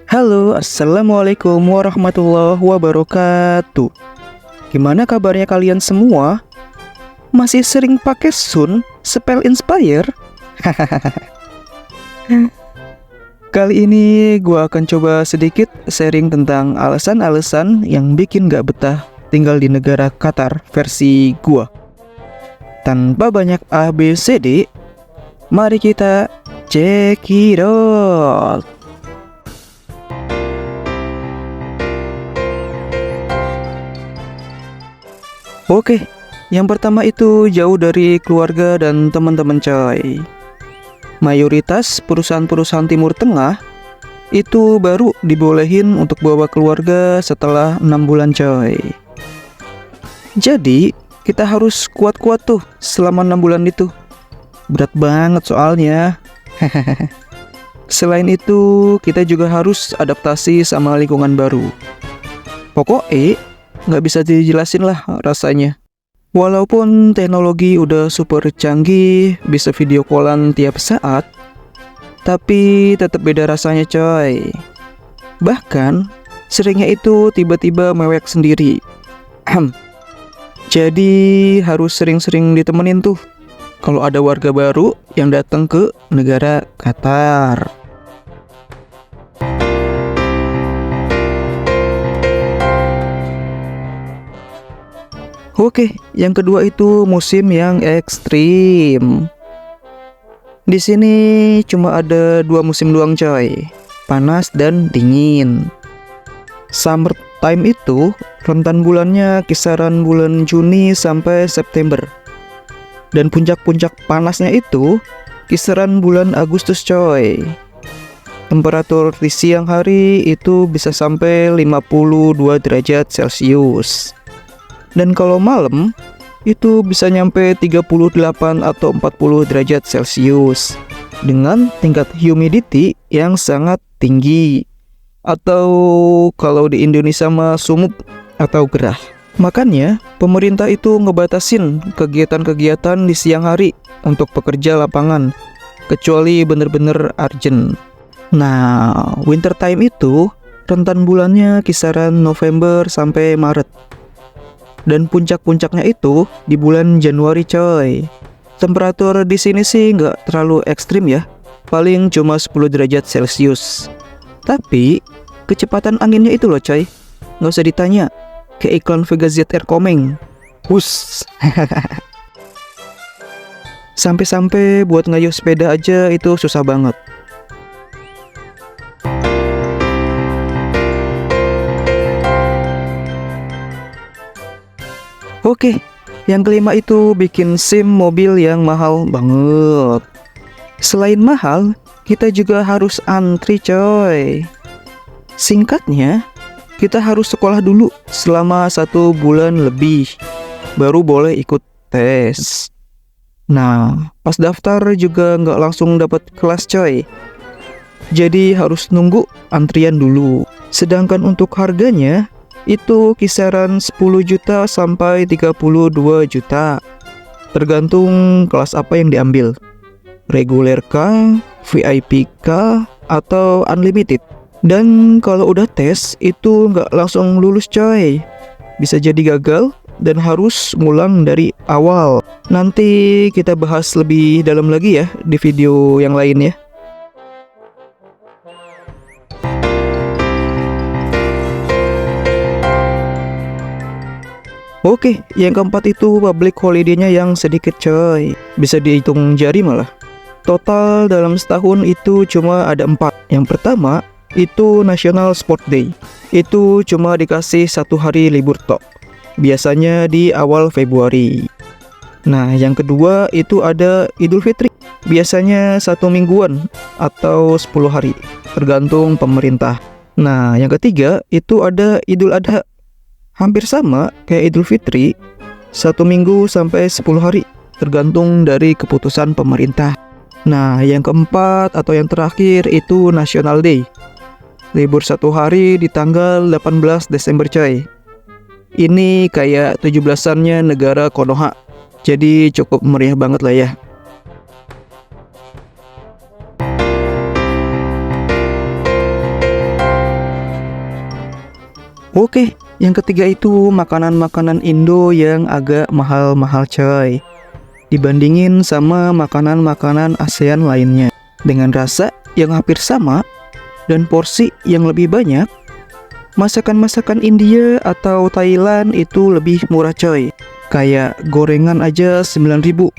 Halo, assalamualaikum warahmatullahi wabarakatuh. Gimana kabarnya kalian semua? Masih sering pakai Sun Spell Inspire? Kali ini gua akan coba sedikit sharing tentang alasan-alasan yang bikin gak betah tinggal di negara Qatar versi gua. Tanpa banyak ABCD, mari kita check it out. Oke, yang pertama itu jauh dari keluarga dan teman-teman coy. Mayoritas perusahaan-perusahaan Timur Tengah itu baru dibolehin untuk bawa keluarga setelah 6 bulan coy. Jadi kita harus kuat-kuat tuh selama 6 bulan itu. Berat banget soalnya. Selain itu kita juga harus adaptasi sama lingkungan baru. Pokoknya nggak bisa dijelasin lah rasanya. Walaupun teknologi udah super canggih, bisa video callan tiap saat, tapi tetap beda rasanya coy. Bahkan seringnya itu tiba-tiba mewek sendiri. Jadi harus sering-sering ditemenin tuh kalau ada warga baru yang datang ke negara Qatar. Oke, yang kedua itu musim yang ekstrim. Di sini cuma ada 2 musim doang coy, panas dan dingin. Summer time itu rentan bulannya kisaran bulan Juni sampai September. Dan puncak-puncak panasnya itu kisaran bulan Agustus coy. Temperatur di siang hari itu bisa sampai 52 derajat Celcius. Dan kalau malam itu bisa nyampe 38 atau 40 derajat Celcius dengan tingkat humidity yang sangat tinggi, atau kalau di Indonesia mah sumuk atau gerah. Makanya pemerintah itu ngebatasin kegiatan-kegiatan di siang hari untuk pekerja lapangan kecuali bener-bener urgent. Nah, winter time itu rentan bulannya kisaran November sampai Maret. Dan puncak-puncaknya itu di bulan Januari coy. Temperatur di sini sih nggak terlalu ekstrim ya, paling cuma 10 derajat Celcius. Tapi kecepatan anginnya itu loh coy, nggak usah ditanya, kayak iklan Vega ZR Komeng. Hus. Sampai-sampai buat ngayuh sepeda aja itu susah banget. Oke, yang kelima itu bikin SIM mobil yang mahal banget. Selain mahal, kita juga harus antri coy. Singkatnya, kita harus sekolah dulu selama 1 bulan lebih, baru boleh ikut tes. Nah, pas daftar juga nggak langsung dapat kelas coy. Jadi harus nunggu antrian dulu. Sedangkan untuk harganya itu kisaran 10 juta sampai 32 juta. Tergantung kelas apa yang diambil. Reguler kah, VIP kah, atau unlimited. Dan kalau udah tes itu nggak langsung lulus coy. Bisa jadi gagal dan harus ngulang dari awal. Nanti kita bahas lebih dalam lagi ya di video yang lain ya. Oke, yang keempat itu public holiday-nya yang sedikit coy. Bisa dihitung jari malah. Total dalam setahun itu cuma ada 4. Yang pertama itu National Sport Day. Itu cuma dikasih 1 hari libur tok. Biasanya di awal Februari. Nah, yang kedua itu ada Idul Fitri. Biasanya 1 mingguan atau 10 hari, tergantung pemerintah. Nah, yang ketiga itu ada Idul Adha. Hampir sama kayak Idul Fitri, 1 minggu sampai 10 hari, tergantung dari keputusan pemerintah. Nah, yang keempat atau yang terakhir itu National Day. Libur 1 hari di tanggal 18 Desember coy. Ini kayak 17-annya negara Konoha. Jadi cukup meriah banget lah ya. Oke, yang ketiga itu makanan-makanan Indo yang agak mahal-mahal coy, dibandingin sama makanan-makanan ASEAN lainnya. Dengan rasa yang hampir sama dan porsi yang lebih banyak, masakan-masakan India atau Thailand itu lebih murah coy. Kayak gorengan aja 9.000.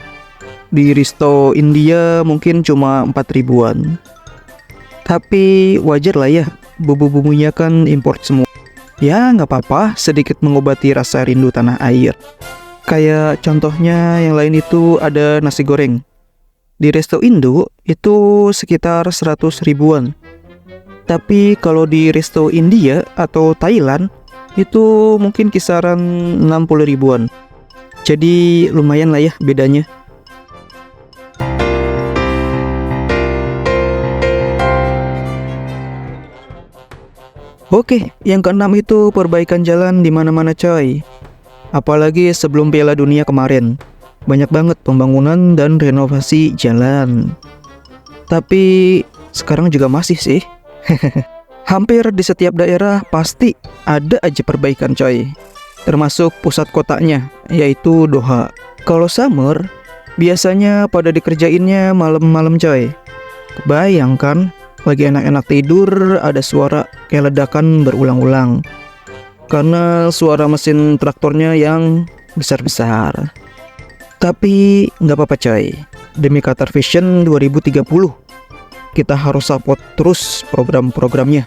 Di resto India mungkin cuma 4.000-an. Tapi wajar lah ya, bumbu-bumbunya kan import semua. Ya nggak apa-apa, sedikit mengobati rasa rindu tanah air. Kayak contohnya yang lain itu ada nasi goreng. Di resto Indo itu sekitar 100 ribuan. Tapi kalau di resto India atau Thailand itu mungkin kisaran 60 ribuan. Jadi lumayan lah ya bedanya. Oke, yang keenam itu perbaikan jalan di mana-mana coy. Apalagi sebelum Piala Dunia kemarin. Banyak banget pembangunan dan renovasi jalan. Tapi sekarang juga masih sih. Hampir di setiap daerah pasti ada aja perbaikan coy. Termasuk pusat kotanya, yaitu Doha. Kalau summer, biasanya pada dikerjainnya malam-malam coy. Bayangkan, lagi enak-enak tidur, ada suara kayak ledakan berulang-ulang. Karena suara mesin traktornya yang besar-besar. Tapi nggak apa-apa coy, demi Qatar Vision 2030 kita harus support terus program-programnya.